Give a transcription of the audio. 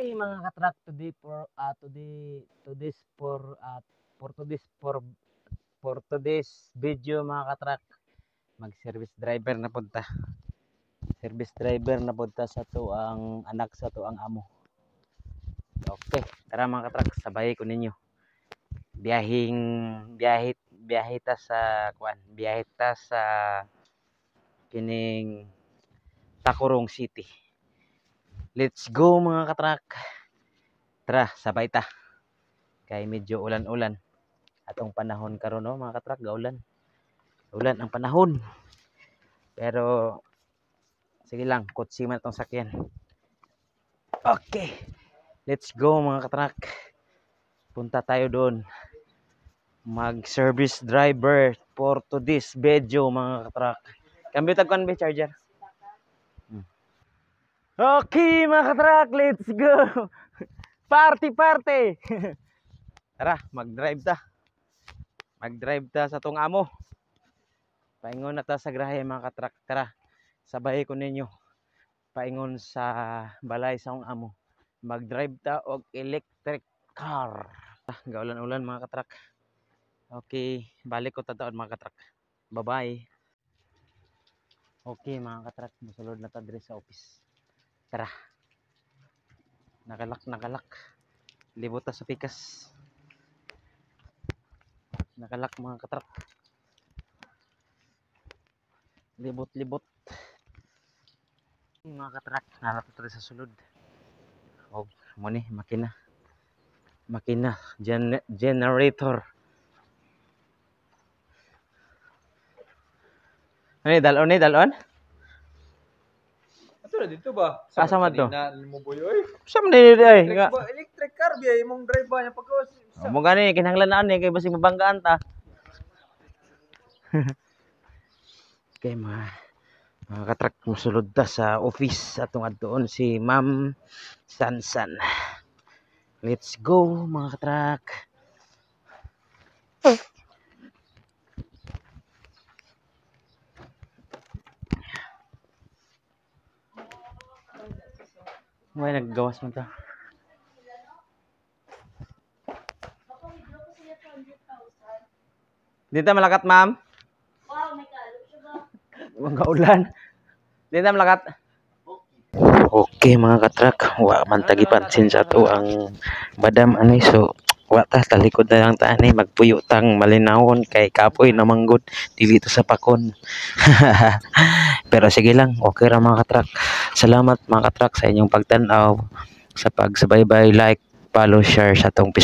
Okay, mga katrak, today for today's video, mga katrak, mag-service driver na punta. Service driver na punta sa to ang anak sa to ang amo. Okay, tara mga katrak, sabay ko ninyo. Biyahe ta sa kining Tacurong City. Let's go mga katrak. Tara, sabay ta. Kay medyo ulan-ulan atong panahon karon, no, mga katrak, gaulan. Ulan ang panahon. Pero sige lang, kutsi man itong sakyan. Okay, let's go mga katrak. Punta tayo doon. Mag-service driver for today's video, mga katrak. Cambio tag kan be charger. Okay mga katrak, let's go. Party. Tara, mag-drive ta sa tong amo. Paingon na ta sa grahe, mga katrak. Tara, sabay ko ninyo. Paingon sa balay sa tong amo. Mag-drive ta og electric car. Gaulan-ulan, mga katrak. Okay, balik ko tataon, mga katrak. Bye-bye. Okay mga katrak, musulod na ta diri sa office. Tara. Nakalak. Libot ta sa pikas. Nakalak, mga katrak. Libot. Mga katrak, narap tayo sa sulod. Oh, mo ni makina. Generator. Ani dalon? Ato na dito ba? Asa man to? Mo boy. Saan din ay nga. Electric car biya imong drive ba nya pagkos. Mo gani kinahanglan ni kay basig mabanggaan ta. Okay, mga katrak, musulod ta sa office atong adtoon si Ma'am Sansan. Let's go mga katrak. May naggawas mo ta. Dito malakat, ma'am. Wow, may kalo siya ba? Huwag kaulan. Dito malakat. Okay mga katrak, wa man tagi pansin sa to ang madam ani, so wa ta talikod na lang ta ani, magpuyo tang malinawon kay kapoy na manggod dili to sa pakon. Pero sige lang, okay ra mga katrak. Salamat mga katrak sa inyong pagtan-aw, sa pagsubaybay, like, follow, share sa tong